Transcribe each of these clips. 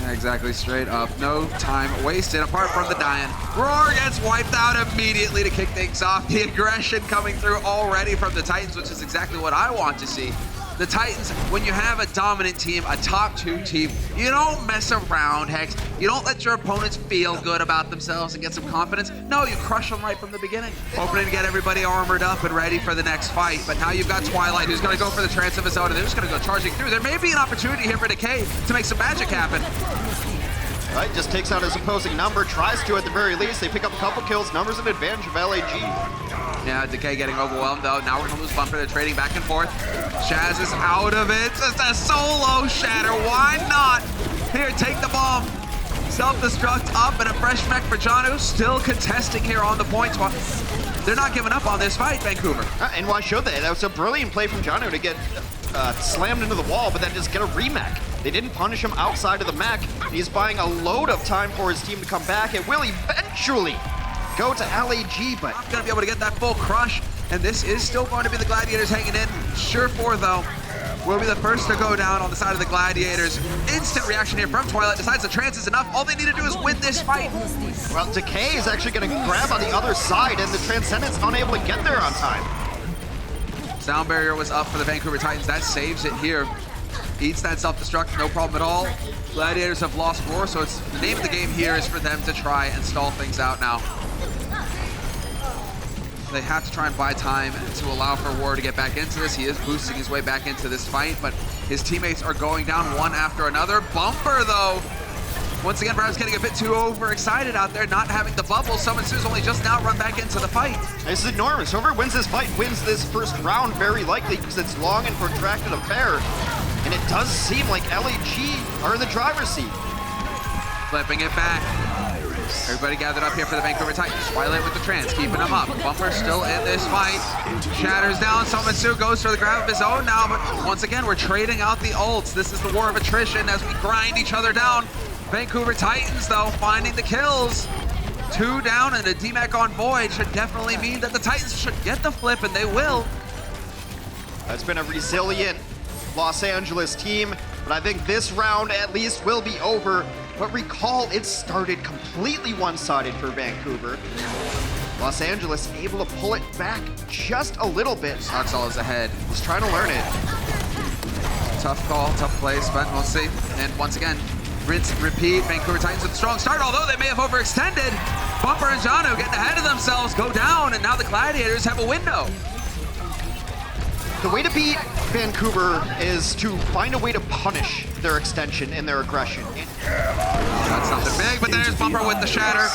Exactly, straight up. No time wasted apart from the dying. Roar gets wiped out immediately to kick things off. The aggression coming through already from the Titans, which is exactly what I want to see. The Titans, when you have a dominant team, a top 2 team, you don't mess around, Hex. You don't let your opponents feel good about themselves and get some confidence. No, you crush them right from the beginning. Hoping to get everybody armored up and ready for the next fight. But now you've got Twilight, who's going to go for the trance of his own, and they're just going to go charging through. There may be an opportunity here for Decay to make some magic happen. Right, just takes out his opposing number, tries to at the very least. They pick up a couple kills, numbers an advantage of LAG. Yeah, Decay getting overwhelmed though. Now we're gonna lose Bumper, they're trading back and forth. Shaz is out of it, just a solo shatter, why not? Here, take the bomb. Self-destruct up and a fresh mech for Janu, still contesting here on the points. They're not giving up on this fight, Vancouver. And why should they? That was a brilliant play from Janu to get slammed into the wall, but then just get a remech. They didn't punish him outside of the mech. He's buying a load of time for his team to come back. It will eventually go to LAG, but not gonna be able to get that full crush, and this is still going to be the Gladiators hanging in. Surefour though will be the first to go down on the side of the Gladiators. Instant reaction here from Twilight, decides the trance is enough. All they need to do is win this fight. Well, Decay is actually gonna grab on the other side, and the Transcendent's unable to get there on time. Sound barrier was up for the Vancouver Titans, that saves it here. Eats that self-destruct, no problem at all. Gladiators have lost Roar, so it's the name of the game here is for them to try and stall things out now. They have to try and buy time to allow for Roar to get back into this. He is boosting his way back into this fight, but his teammates are going down one after another. Bumper, though, once again, perhaps getting a bit too overexcited out there, not having the bubble. Summon Sue's only just now run back into the fight. This is enormous. Whoever wins this fight wins this first round very likely because it's long and protracted affair. And it does seem like LAG are in the driver's seat. Flipping it back. Everybody gathered up here for the Vancouver Titans. Twilight with the trance, keeping them up. Bumper still in this fight. Shatters down. Summon Sue goes for the grab of his own now, but once again, we're trading out the ults. This is the war of attrition as we grind each other down. Vancouver Titans, though, finding the kills. 2 down and a DMAC on Void should definitely mean that the Titans should get the flip, and they will. That's been a resilient Los Angeles team, but I think this round at least will be over. But recall, it started completely one-sided for Vancouver. Los Angeles able to pull it back just a little bit. Soxal is ahead. He's trying to learn it. Tough call, tough place, but we'll see. And once again, rinse, repeat. Vancouver Titans with a strong start, although they may have overextended. Bumper and Janu getting ahead of themselves, go down, and now the Gladiators have a window. The way to beat Vancouver is to find a way to punish their extension and their aggression. That's something big, but there's Bumper with the shatter.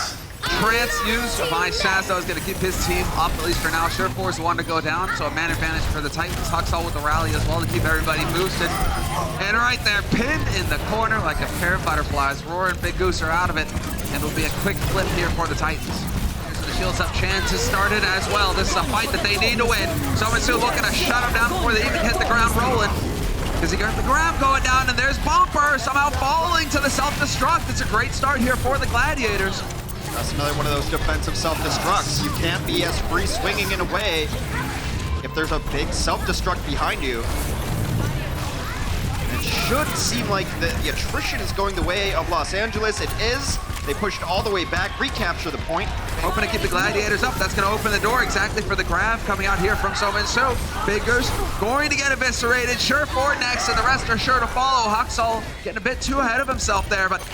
Trance used by Shazzo is going to keep his team up, at least for now. Surefour is the one to go down, so a man advantage for the Titans. Huxall with the rally as well to keep everybody boosted. And right there, pinned in the corner like a pair of butterflies. Roar and Big Goose are out of it, and it'll be a quick flip here for the Titans. The shields up chance has started as well. This is a fight that they need to win. Summon Sue looking to shut them down before they even hit the ground rolling. Because he got the grab going down, and there's Bumper somehow falling to the self-destruct. It's a great start here for the Gladiators. That's another one of those defensive self-destructs. You can't be as free swinging in a way if there's a big self-destruct behind you. It should seem like the attrition is going the way of Los Angeles. It is. They pushed all the way back, recapture the point. Hoping to keep the Gladiators up. That's going to open the door exactly for the grab coming out here from Summon Sue. Big Goose going to get eviscerated. Surefour next, and the rest are sure to follow. Huxall getting a bit too ahead of himself there, but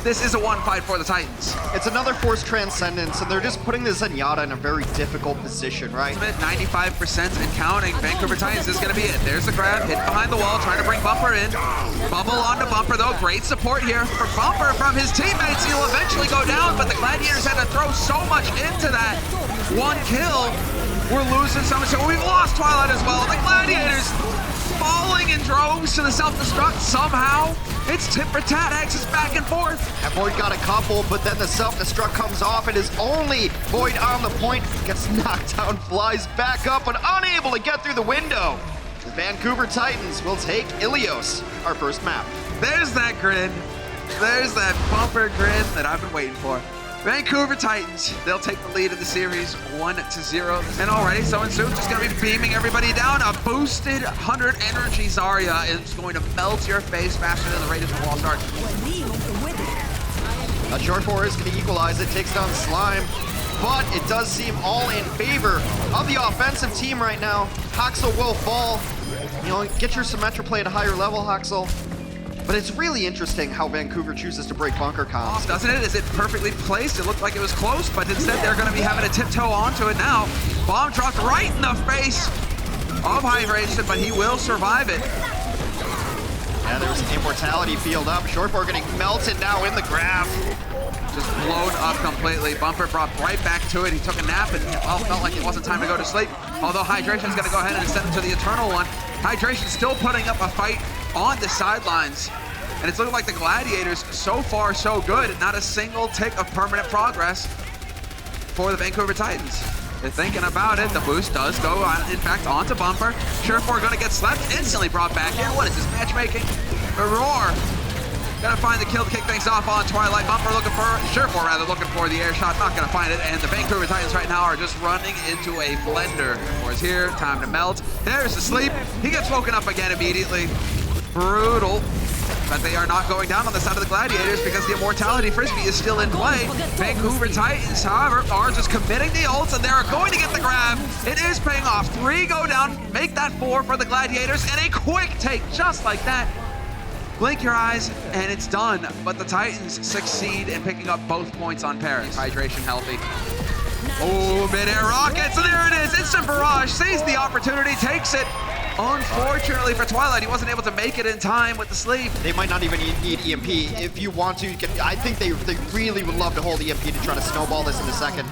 this is a one fight for the Titans. It's another forced transcendence, and they're just putting the Zenyatta in a very difficult position, right? 95% and counting. Vancouver Titans is going to be it. There's the grab, hit behind the wall, trying to bring Bumper in. Bubble onto Bumper, though. Great support here for Bumper from his teammates. He'll eventually go down, but the Gladiators had to throw so much into that. One kill. We're losing some. So we've lost Twilight as well. The Gladiators falling in droves to the self-destruct somehow. It's tit for tat, axes back and forth. And Void got a couple, but then the self-destruct comes off. It is only Void on the point, gets knocked down, flies back up, but unable to get through the window. The Vancouver Titans will take Ilios, our first map. There's that grin. There's that Bumper grin that I've been waiting for. Vancouver Titans, they'll take the lead in the series 1-0. And already, Soinsu just gonna be beaming everybody down. A boosted 100 energy Zarya is going to melt your face faster than the radius of wall start. Short 4 is going to equalize it, takes down Slime, but it does seem all in favor of the offensive team right now. Haxel will fall. You know, get your Symmetra play at a higher level, Haxel. But it's really interesting how Vancouver chooses to break bunker comms. Doesn't it? Is it perfectly placed? It looked like it was close, but instead they're going to be having to tiptoe onto it now. Bomb dropped right in the face of Hydration, but he will survive it. Yeah, there's an immortality field up. Short 4 getting melted now in the grab. Just blown up completely. Bumper brought right back to it. He took a nap and felt like it wasn't time to go to sleep. Although Hydration's going to go ahead and send him to the Eternal one. Hydration still putting up a fight on the sidelines. And it's looking like the Gladiators, so far so good. Not a single tick of permanent progress for the Vancouver Titans. They're thinking about it. The boost does go, in fact, onto Bumper. Surefour going to get slept, instantly brought back in. What is this, matchmaking? Roar. Gonna find the kill to kick things off on Twilight. Bumper looking for, Surefour rather, looking for the air shot. Not gonna find it. And the Vancouver Titans right now are just running into a blender. Surefour's here, time to melt. There's the sleep. He gets woken up again immediately. Brutal. But they are not going down on the side of the Gladiators because the Immortality Frisbee is still in play. Vancouver Titans, however, are just committing the ults, and they're going to get the grab. It is paying off. 3 go down, make that 4 for the Gladiators, and a quick take just like that. Blink your eyes, and it's done. But the Titans succeed in picking up both points on Paris. Hydration healthy. Oh, mid-air rockets, and there it is. Instant barrage, sees the opportunity, takes it. Unfortunately for Twilight, he wasn't able to make it in time with the sleep. They might not even need EMP. If you want to, you can, I think they really would love to hold EMP to try to snowball this in a second.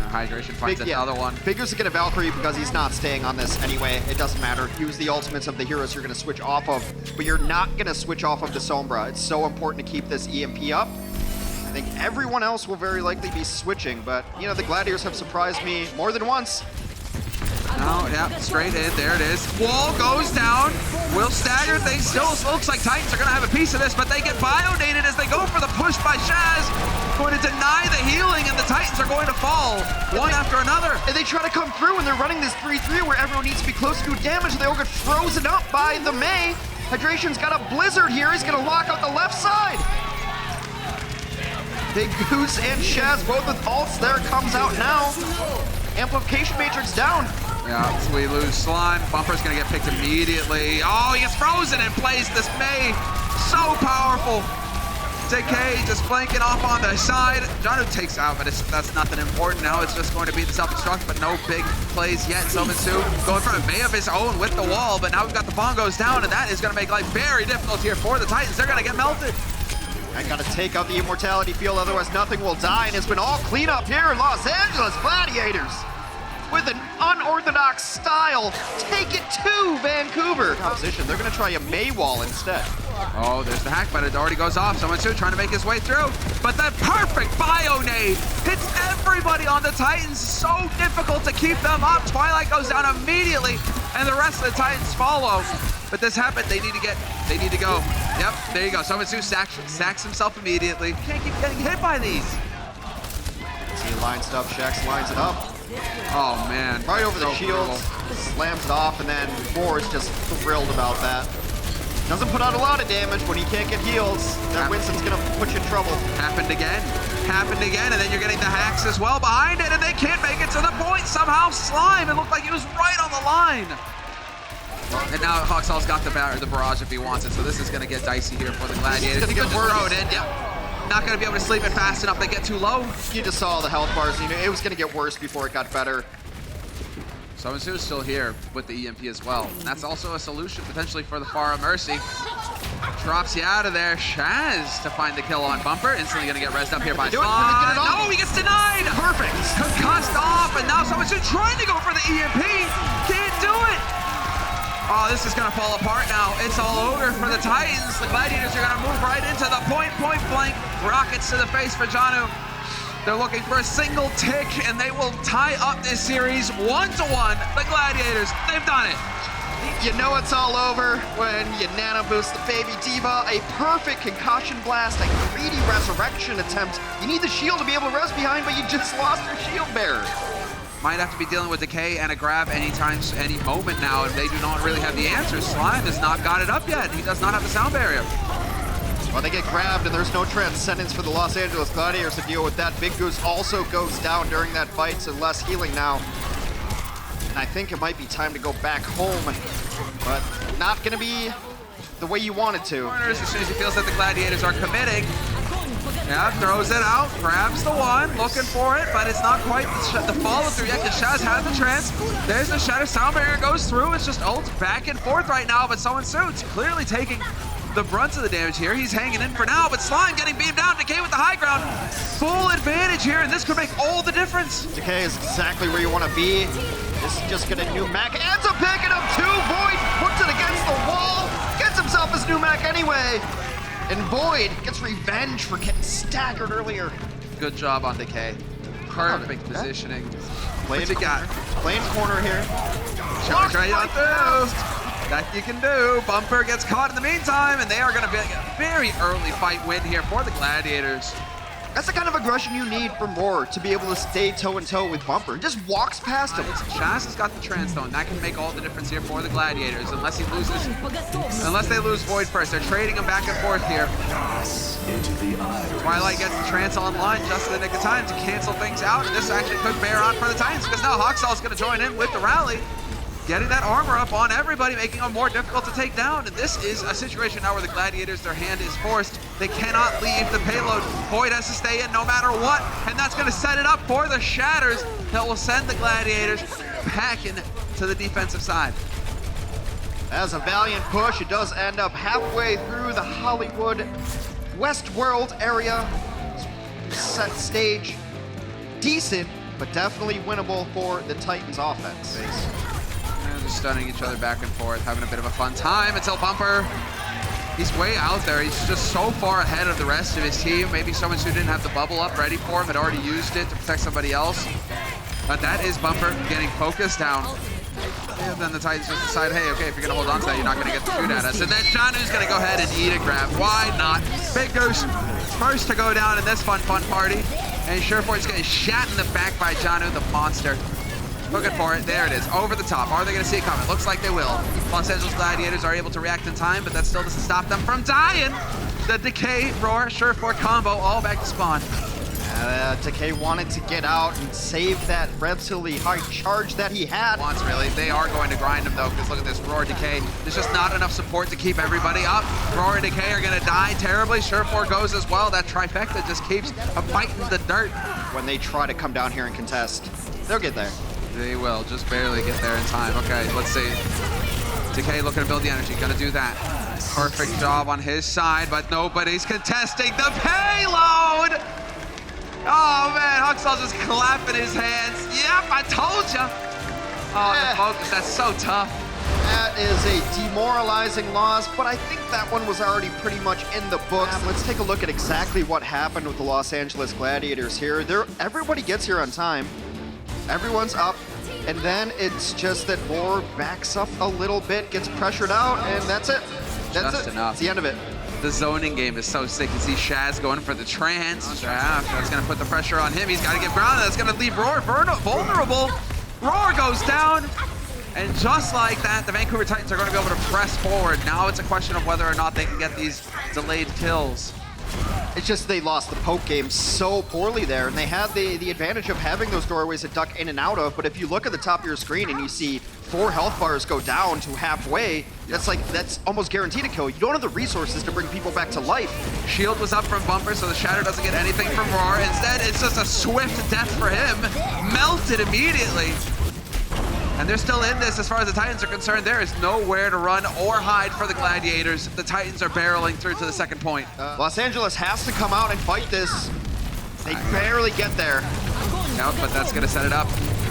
Hydration finds another one. Figures to get a Valkyrie because he's not staying on this anyway. It doesn't matter. Use the ultimates of the heroes you're going to switch off of, but you're not going to switch off of the Sombra. It's so important to keep this EMP up. I think everyone else will very likely be switching, but you know, the Gladiators have surprised me more than once. No, yeah, straight in, there it is. Wall goes down, will stagger things. Still looks like Titans are gonna have a piece of this, but they get bionated as they go for the push by Shaz. Going to deny the healing, and the Titans are going to fall, one after another. And they try to come through, and they're running this 3-3 where everyone needs to be close to do damage, and they all get frozen up by the Mei. Hydration's got a blizzard here, he's gonna lock out the left side. Big Goose and Shaz, both with ults, there comes out now. Amplification Matrix down. Yeah, so we lose Slime. Bumper's gonna get picked immediately. Oh, he gets frozen in place. This Mei, so powerful. Decay just flanking off on the side. Janu takes out, but that's nothing important. Now it's just going to be the self-destruct, but no big plays yet. Somitsu going for a Mei of his own with the wall, but now we've got the bongos down, and that is gonna make life very difficult here for the Titans. They're gonna get melted. I gotta take out the Immortality field, otherwise nothing will die, and it's been all clean up here in Los Angeles. Gladiators, with an unorthodox style, take it to Vancouver. Opposition, they're gonna try a Mei wall instead. Oh, there's the hack, but it already goes off. Someone's trying to make his way through, but the perfect bio nade hits everybody on the Titans. So difficult to keep them up. Twilight goes down immediately, and the rest of the Titans follow. But this happened, they need to go. Yep, there you go. Somitsu sacks himself immediately. Can't keep getting hit by these. See line stuff, Shax lines it up. Oh man. Right over the so shield, brutal. slams it off, and then Boar is just thrilled about that. Doesn't put out a lot of damage when he can't get heals. That Winston's gonna put you in trouble. Happened again, and then you're getting the hacks as well behind it, and they can't make it to the point. Somehow Slime, it looked like he was right on the line. And now Huxall's got the barrage if he wants it, so this is gonna get dicey here for the Gladiators. He gets thrown in, yep. Not gonna be able to sleep it fast enough, they get too low. You just saw the health bars, you know, it was gonna get worse before it got better. Somitsu is still here with the EMP as well. And that's also a solution potentially for the Pharah Mercy. Drops you out of there. Shaz to find the kill on Bumper. Instantly gonna get rezzed up here by Slime. No, he gets denied! Perfect! Concussed off, and now Somitsu trying to go for the EMP. Can't do it! Oh, this is gonna fall apart now. It's all over for the Titans. The Gladiators are gonna move right into the point blank. Rockets to the face for Janu. They're looking for a single tick, and they will tie up this series 1-1. The Gladiators, they've done it. You know it's all over when you nano boost the baby diva. A perfect concussion blast, a greedy resurrection attempt. You need the shield to be able to rest behind, but you just lost your shield bearer. Might have to be dealing with decay and a grab anytime, any moment now, and they do not really have the answers. Slime has not got it up yet. He does not have the sound barrier. Well, they get grabbed, and there's no transcendence for the Los Angeles Gladiators to deal with that. Big Goose also goes down during that fight, so less healing now. And I think it might be time to go back home, but not going to be the way you wanted to. Corners as soon as he feels that the Gladiators are committing. Yeah, throws it out, grabs the one, looking for it, but it's not quite the follow-through yet, because Shaz has the trance. There's the Shatter, sound barrier goes through. It's just ult back and forth right now, but Someone Suits clearly taking the brunt of the damage here. He's hanging in for now, but Slime getting beamed down. Decay with the high ground. Full advantage here, and this could make all the difference. Decay is exactly where you want to be. This is just going to new Mac. Ends up picking up two. Void puts it against the wall. Gets himself his new Mac anyway. And Void gets revenge for getting staggered earlier. Good job on Decay. Perfect positioning. What you got? Playing corner here. Charge right on through. That you can do. Bumper gets caught in the meantime, and they are going to be a very early fight win here for the Gladiators. That's the kind of aggression you need from Roar to be able to stay toe-and-toe with Bumper. Just walks past him. Shaz has got the trance though, and that can make all the difference here for the Gladiators, unless they lose Void first. They're trading him back and forth here. Twilight gets the trance online just in the nick of time to cancel things out, and this actually could bear out for the Titans, because now Hawksall is going to join in with the rally. Getting that armor up on everybody, making them more difficult to take down. And this is a situation now where the Gladiators, their hand is forced. They cannot leave the payload. Void has to stay in no matter what. And that's going to set it up for the Shatters that will send the Gladiators back into the defensive side. As a valiant push, it does end up halfway through the Hollywood Westworld area. Set stage. Decent, but definitely winnable for the Titans offense. They're just stunning each other back and forth, having a bit of a fun time until Bumper. He's way out there. He's just so far ahead of the rest of his team. Maybe someone who didn't have the bubble up ready for him had already used it to protect somebody else. But that is Bumper getting focused down. And then the Titans just decide, hey, okay, if you're going to hold on to that, you're not going to get to shoot at us. And then Janu's going to go ahead and eat a grab. Why not? Big Goose first to go down in this fun party. And Surefoy's getting shot in the back by Janu, the monster. Looking for it. There it is. Over the top. Are they going to see it coming? Looks like they will. Los Angeles Gladiators are able to react in time, but that still doesn't stop them from dying. The Decay, Roar, Surefoy combo all back to spawn. Decay wanted to get out and save that relatively high charge that he had. Wants really. They are going to grind him though, because look at this. Roar, Decay. There's just not enough support to keep everybody up. Roar and Decay are going to die terribly. Surefoy goes as well. That trifecta just keeps biting the dirt. When they try to come down here and contest, they'll get there. They will, just barely get there in time. Okay, let's see. Decay looking to build the energy, gonna do that. Perfect job on his side, but nobody's contesting the payload! Oh man, Hawksall just clapping his hands. Yep, I told ya! Oh, the focus, that's so tough. That is a demoralizing loss, but I think that one was already pretty much in the books. Let's take a look at exactly what happened with the Los Angeles Gladiators here. Everybody gets here on time. Everyone's up, and then it's just that Roar backs up a little bit, gets pressured out, and that's it. That's just it. enough. It's the end of it. The zoning game is so sick. You see Shaz going for the trance. That's going to put the pressure on him. He's got to get grounded. That's going to leave Roar vulnerable. Roar goes down. And just like that, the Vancouver Titans are going to be able to press forward. Now it's a question of whether or not they can get these delayed kills. It's just they lost the poke game so poorly there, and they had the advantage of having those doorways to duck in and out of, but if you look at the top of your screen and you see 4 health bars go down to halfway, that's almost guaranteed a kill. You don't have the resources to bring people back to life. Shield was up from Bumper, so the Shatter doesn't get anything from Roar. Instead, it's just a swift death for him. Melted immediately. And they're still in this as far as the Titans are concerned. There is nowhere to run or hide for the Gladiators. The Titans are barreling through to the second point. Los Angeles has to come out and fight this. They barely get there. Yep, but that's going to set it up.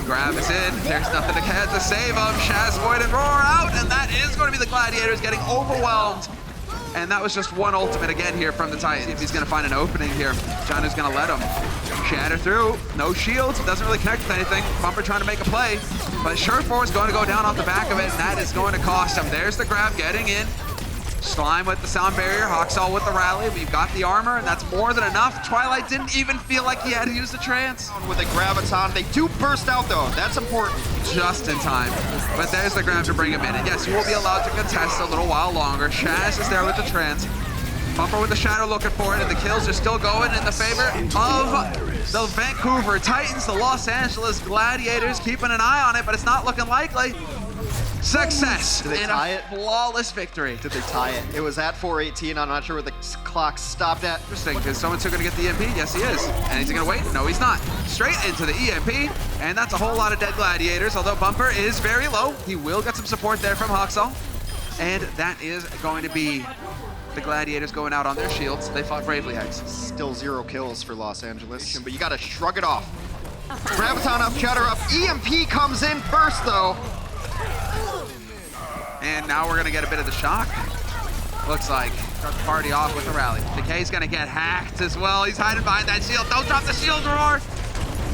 Grab is in. There's nothing to save them. Shaz, Void, and Roar out, and that is going to be the Gladiators getting overwhelmed. And that was just one ultimate again here from the Titan. If he's going to find an opening here, Janu's going to let him. Shatter through, no shields, doesn't really connect with anything. Bumper trying to make a play, but Surefour is going to go down off the back of it, and that is going to cost him. There's the grab getting in. Slime with the sound barrier, Hawksall with the rally. We've got the armor, and that's more than enough. Twilight didn't even feel like he had to use the trance. With the Graviton, they do burst out though, that's important. Just in time, but there's the grab to bring him in. And yes, you will be allowed to contest a little while longer. Shaz is there with the trance. Bumper with the shadow looking for it, and the kills are still going in the favor of the Vancouver Titans. The Los Angeles Gladiators keeping an eye on it, but it's not looking likely. Success in a flawless victory. Did they tie it? It was at 4:18. I'm not sure where the clock stopped at. Interesting, because someone's still going to get the EMP. Yes, he is. And he's going to wait. No, he's not. Straight into the EMP, and that's a whole lot of dead Gladiators, although Bumper is very low. He will get some support there from Hawksall, and that is going to be the Gladiators going out on their shields. They fought bravely, Hex. Still 0 kills for Los Angeles, but you got to shrug it off. Graviton up, Shatter up. EMP comes in first, though. And now we're going to get a bit of the shock. Looks like start the party off with the rally. Decay's going to get hacked as well. He's hiding behind that shield. Don't drop the shield, Roar.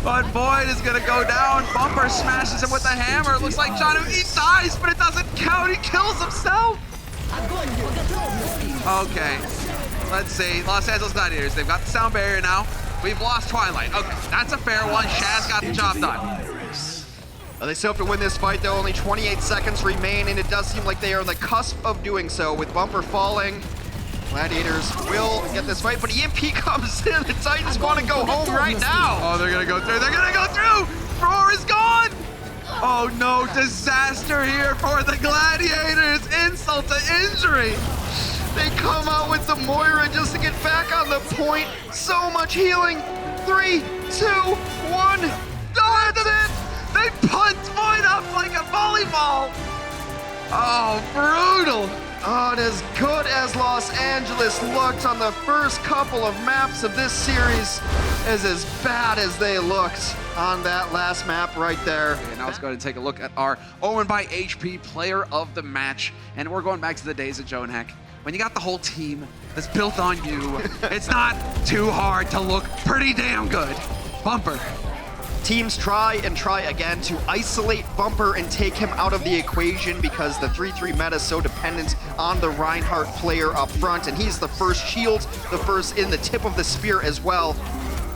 But Void is going to go down. Bumper smashes him with a hammer. It looks like Janu, he dies, but it doesn't count. He kills himself. Okay, let's see. Los Angeles Gladiators, they've got the sound barrier now. We've lost Twilight. Okay, that's a fair one. Shaz got the job done. They still have to win this fight, though. Only 28 seconds remain, and it does seem like they are on the cusp of doing so. With Bumper falling, Gladiators will get this fight, but EMP comes in. The Titans want to go home right now. Oh, they're going to go through. They're going to go through. Roar is gone. Oh, no. Disaster here for the Gladiators. Insult to injury. They come out with the Moira just to get back on the point. So much healing. 3, 2, 1. Go into it. They punt Void up like a volleyball. Oh, brutal. Oh, and as good as Los Angeles looked on the first couple of maps of this series is as bad as they looked on that last map right there. Okay, now let's go ahead and take a look at our Owen by HP player of the match. And we're going back to the days of Joan Heck. When you got the whole team that's built on you, it's not too hard to look pretty damn good. Bumper. Teams try and try again to isolate Bumper and take him out of the equation because the 3-3 meta is so dependent on the Reinhardt player up front, and he's the first shield, the first in the tip of the spear as well.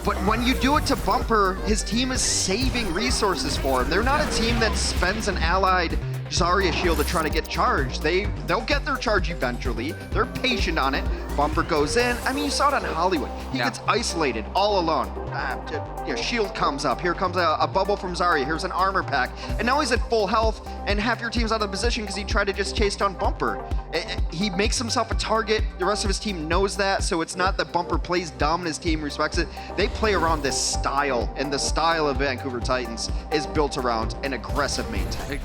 But when you do it to Bumper, his team is saving resources for him. They're not a team that spends an allied Zarya shield to try to get charged. They'll get their charge eventually. They're patient on it. Bumper goes in. I mean, you saw it on Hollywood. He gets isolated all alone. Shield comes up. Here comes a bubble from Zarya. Here's an armor pack. And now he's at full health, and half your team's out of position because he tried to just chase down Bumper. He makes himself a target. The rest of his team knows that, so it's not that Bumper plays dumb and his team respects it. They play around this style, and the style of Vancouver Titans is built around an aggressive main tank.